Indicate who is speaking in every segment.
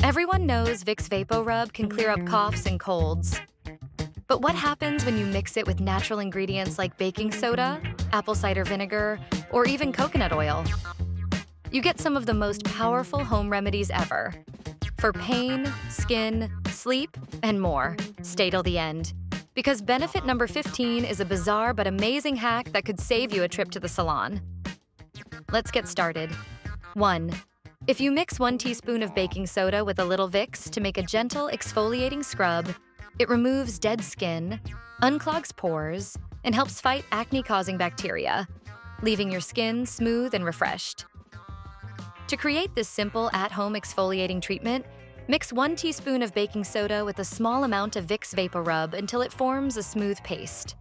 Speaker 1: Everyone knows Vicks VapoRub can clear up coughs and colds. But what happens when you mix it with natural ingredients like baking soda, apple cider vinegar, or even coconut oil? You get some of the most powerful home remedies ever. For pain, skin, sleep, and more. Stay till the end. Because benefit number 15 is a bizarre but amazing hack that could save you a trip to the salon. Let's get started. 1. If you mix 1 teaspoon of baking soda with a little Vicks to make a gentle exfoliating scrub, it removes dead skin, unclogs pores, and helps fight acne-causing bacteria, leaving your skin smooth and refreshed. To create this simple at-home exfoliating treatment, mix 1 teaspoon of baking soda with a small amount of Vicks VapoRub until it forms a smooth paste.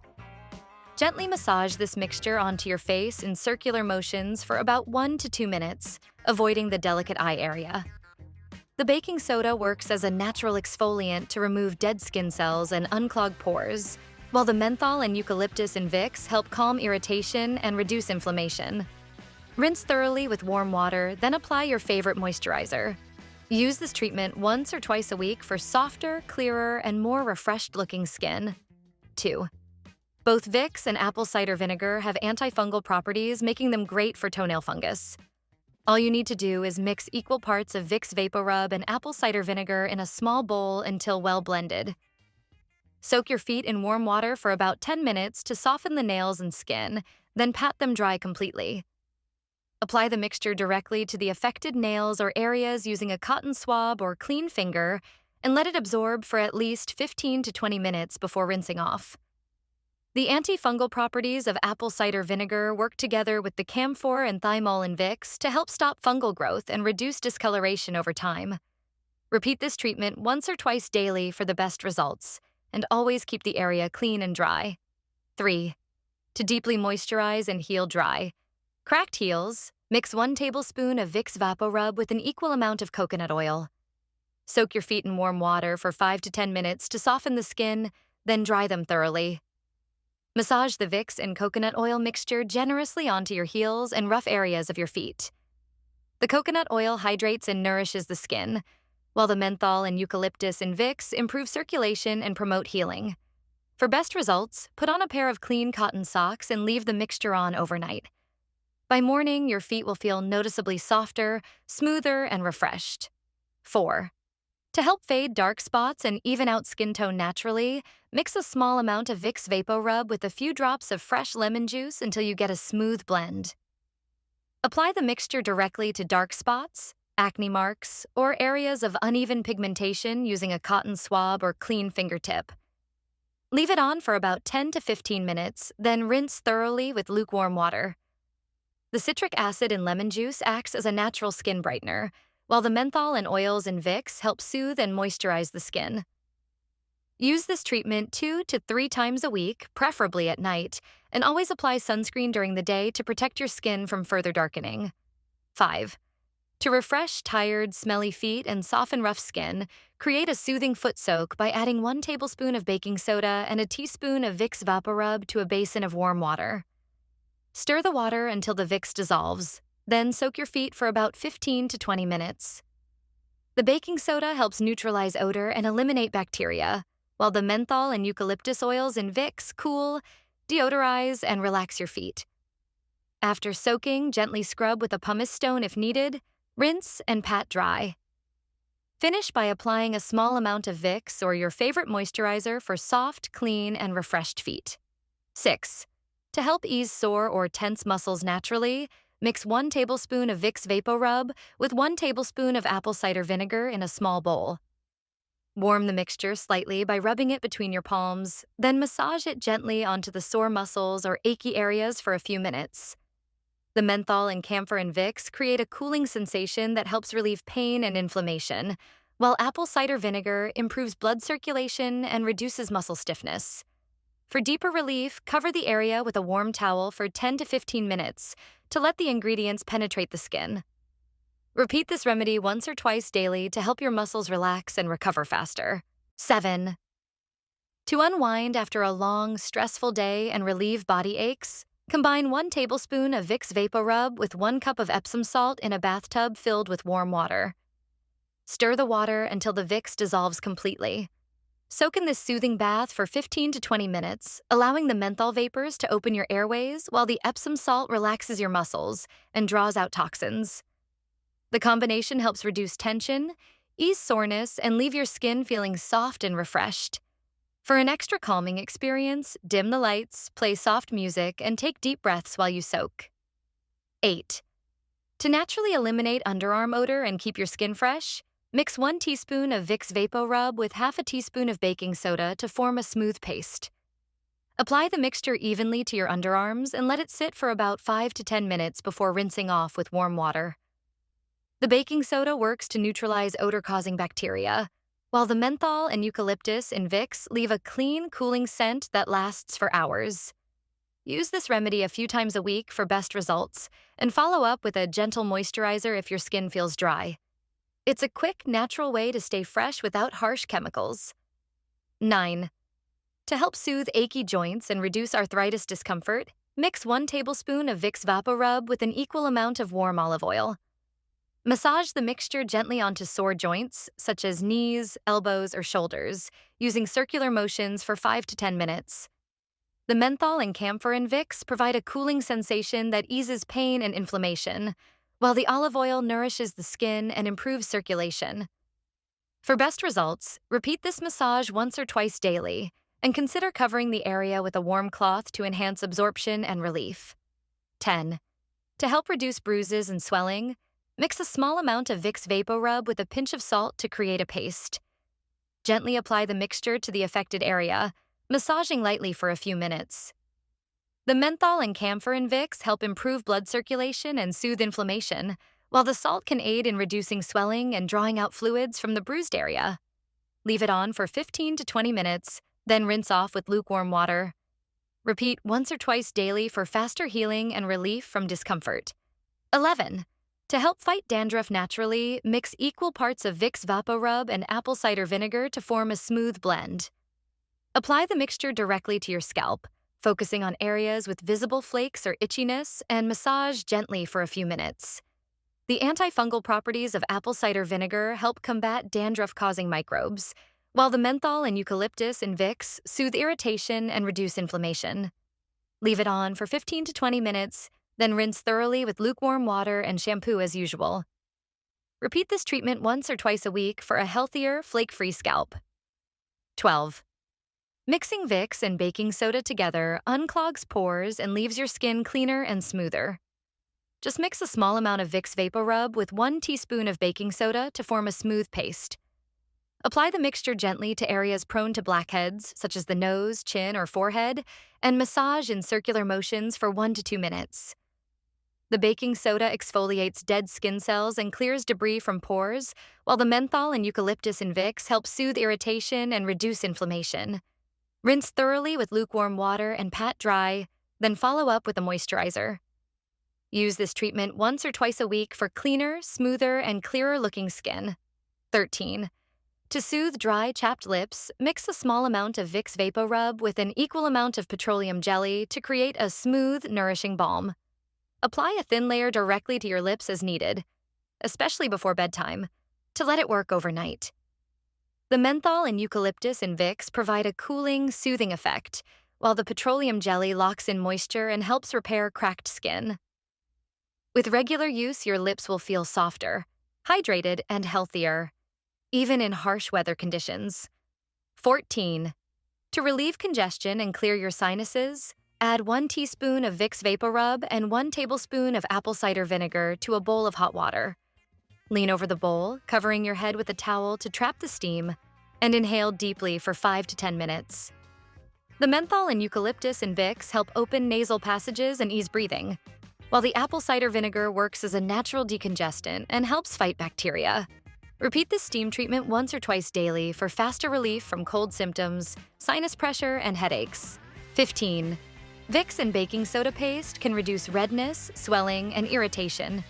Speaker 1: Gently massage this mixture onto your face in circular motions for about 1 to 2 minutes, avoiding the delicate eye area. The baking soda works as a natural exfoliant to remove dead skin cells and unclog pores, while the menthol and eucalyptus in Vicks help calm irritation and reduce inflammation. Rinse thoroughly with warm water, then apply your favorite moisturizer. Use this treatment once or twice a week for softer, clearer, and more refreshed-looking skin. 2. Both Vicks and apple cider vinegar have antifungal properties, making them great for toenail fungus. All you need to do is mix equal parts of Vicks VapoRub and apple cider vinegar in a small bowl until well blended. Soak your feet in warm water for about 10 minutes to soften the nails and skin, then pat them dry completely. Apply the mixture directly to the affected nails or areas using a cotton swab or clean finger and let it absorb for at least 15 to 20 minutes before rinsing off. The antifungal properties of apple cider vinegar work together with the camphor and thymol in Vicks to help stop fungal growth and reduce discoloration over time. Repeat this treatment once or twice daily for the best results, and always keep the area clean and dry. 3. To deeply moisturize and heal dry. Cracked heels, mix 1 tablespoon of Vicks VapoRub with an equal amount of coconut oil. Soak your feet in warm water for 5 to 10 minutes to soften the skin, then dry them thoroughly. Massage the Vicks and coconut oil mixture generously onto your heels and rough areas of your feet. The coconut oil hydrates and nourishes the skin, while the menthol and eucalyptus in Vicks improve circulation and promote healing. For best results, put on a pair of clean cotton socks and leave the mixture on overnight. By morning, your feet will feel noticeably softer, smoother, and refreshed. 4. To help fade dark spots and even out skin tone naturally, mix a small amount of Vicks VapoRub with a few drops of fresh lemon juice until you get a smooth blend. Apply the mixture directly to dark spots, acne marks, or areas of uneven pigmentation using a cotton swab or clean fingertip. Leave it on for about 10 to 15 minutes, then rinse thoroughly with lukewarm water. The citric acid in lemon juice acts as a natural skin brightener, while the menthol and oils in Vicks help soothe and moisturize the skin. Use this treatment 2 to 3 times a week, preferably at night, and always apply sunscreen during the day to protect your skin from further darkening. 5. To refresh tired, smelly feet and soften rough skin, create a soothing foot soak by adding 1 tablespoon of baking soda and a teaspoon of Vicks VapoRub to a basin of warm water. Stir the water until the Vicks dissolves, then soak your feet for about 15 to 20 minutes. The baking soda helps neutralize odor and eliminate bacteria, while the menthol and eucalyptus oils in Vicks cool, deodorize, and relax your feet. After soaking, gently scrub with a pumice stone if needed, rinse and pat dry. Finish by applying a small amount of Vicks or your favorite moisturizer for soft, clean, and refreshed feet. 6. To help ease sore or tense muscles naturally, mix 1 tablespoon of Vicks VapoRub with 1 tablespoon of apple cider vinegar in a small bowl. Warm the mixture slightly by rubbing it between your palms, then massage it gently onto the sore muscles or achy areas for a few minutes. The menthol and camphor in Vicks create a cooling sensation that helps relieve pain and inflammation, while apple cider vinegar improves blood circulation and reduces muscle stiffness. For deeper relief, cover the area with a warm towel for 10 to 15 minutes to let the ingredients penetrate the skin. Repeat this remedy once or twice daily to help your muscles relax and recover faster. 7. To unwind after a long, stressful day and relieve body aches, combine 1 tablespoon of Vicks VapoRub with 1 cup of Epsom salt in a bathtub filled with warm water. Stir the water until the Vicks dissolves completely. Soak in this soothing bath for 15 to 20 minutes, allowing the menthol vapors to open your airways while the Epsom salt relaxes your muscles and draws out toxins. The combination helps reduce tension, ease soreness, and leave your skin feeling soft and refreshed. For an extra calming experience, dim the lights, play soft music, and take deep breaths while you soak. 8. To naturally eliminate underarm odor and keep your skin fresh, mix 1 teaspoon of Vicks VapoRub with half a teaspoon of baking soda to form a smooth paste. Apply the mixture evenly to your underarms and let it sit for about 5 to 10 minutes before rinsing off with warm water. The baking soda works to neutralize odor-causing bacteria, while the menthol and eucalyptus in Vicks leave a clean, cooling scent that lasts for hours. Use this remedy a few times a week for best results, and follow up with a gentle moisturizer if your skin feels dry. It's a quick, natural way to stay fresh without harsh chemicals. 9. To help soothe achy joints and reduce arthritis discomfort, mix 1 tablespoon of Vicks VapoRub with an equal amount of warm olive oil. Massage the mixture gently onto sore joints, such as knees, elbows, or shoulders, using circular motions for 5 to 10 minutes. The menthol and camphor in Vicks provide a cooling sensation that eases pain and inflammation, while the olive oil nourishes the skin and improves circulation. For best results, repeat this massage once or twice daily, and consider covering the area with a warm cloth to enhance absorption and relief. 10. To help reduce bruises and swelling, mix a small amount of Vicks VapoRub with a pinch of salt to create a paste. Gently apply the mixture to the affected area, massaging lightly for a few minutes. The menthol and camphor in Vicks help improve blood circulation and soothe inflammation, while the salt can aid in reducing swelling and drawing out fluids from the bruised area. Leave it on for 15 to 20 minutes, then rinse off with lukewarm water. Repeat once or twice daily for faster healing and relief from discomfort. 11. To help fight dandruff naturally, mix equal parts of Vicks VapoRub and apple cider vinegar to form a smooth blend. Apply the mixture directly to your scalp, focusing on areas with visible flakes or itchiness, and massage gently for a few minutes. The antifungal properties of apple cider vinegar help combat dandruff-causing microbes, while the menthol and eucalyptus in Vicks soothe irritation and reduce inflammation. Leave it on for 15 to 20 minutes, then rinse thoroughly with lukewarm water and shampoo as usual. Repeat this treatment once or twice a week for a healthier, flake-free scalp. 12. Mixing Vicks and baking soda together unclogs pores and leaves your skin cleaner and smoother. Just mix a small amount of Vicks VapoRub with 1 teaspoon of baking soda to form a smooth paste. Apply the mixture gently to areas prone to blackheads, such as the nose, chin, or forehead, and massage in circular motions for 1 to 2 minutes. The baking soda exfoliates dead skin cells and clears debris from pores, while the menthol and eucalyptus in Vicks help soothe irritation and reduce inflammation. Rinse thoroughly with lukewarm water and pat dry, then follow up with a moisturizer. Use this treatment once or twice a week for cleaner, smoother, and clearer-looking skin. 13. To soothe dry, chapped lips, mix a small amount of Vicks VapoRub with an equal amount of petroleum jelly to create a smooth, nourishing balm. Apply a thin layer directly to your lips as needed, especially before bedtime, to let it work overnight. The menthol and eucalyptus in Vicks provide a cooling, soothing effect, while the petroleum jelly locks in moisture and helps repair cracked skin. With regular use, your lips will feel softer, hydrated, and healthier, even in harsh weather conditions. 14. To relieve congestion and clear your sinuses, add 1 teaspoon of Vicks VapoRub and 1 tablespoon of apple cider vinegar to a bowl of hot water. Lean over the bowl, covering your head with a towel to trap the steam, and inhale deeply for 5 to 10 minutes. The menthol and eucalyptus in Vicks help open nasal passages and ease breathing, while the apple cider vinegar works as a natural decongestant and helps fight bacteria. Repeat this steam treatment once or twice daily for faster relief from cold symptoms, sinus pressure, and headaches. 15. Vicks and baking soda paste can reduce redness, swelling, and irritation.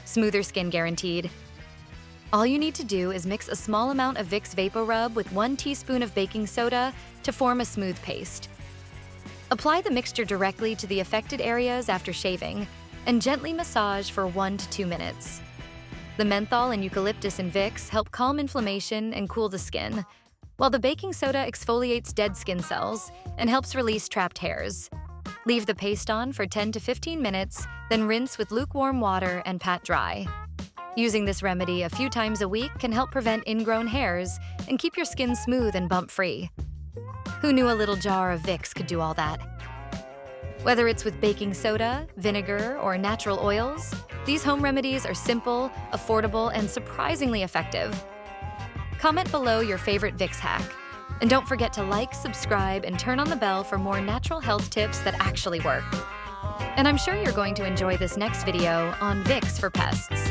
Speaker 1: Smoother skin guaranteed. All you need to do is mix a small amount of Vicks VapoRub with 1 teaspoon of baking soda to form a smooth paste. Apply the mixture directly to the affected areas after shaving, and gently massage for 1 to 2 minutes. The menthol and eucalyptus in Vicks help calm inflammation and cool the skin, while the baking soda exfoliates dead skin cells and helps release trapped hairs. Leave the paste on for 10 to 15 minutes, then rinse with lukewarm water and pat dry. Using this remedy a few times a week can help prevent ingrown hairs and keep your skin smooth and bump-free. Who knew a little jar of Vicks could do all that? Whether it's with baking soda, vinegar, or natural oils, these home remedies are simple, affordable, and surprisingly effective. Comment below your favorite Vicks hack. And don't forget to like, subscribe, and turn on the bell for more natural health tips that actually work. And I'm sure you're going to enjoy this next video on Vicks for pests.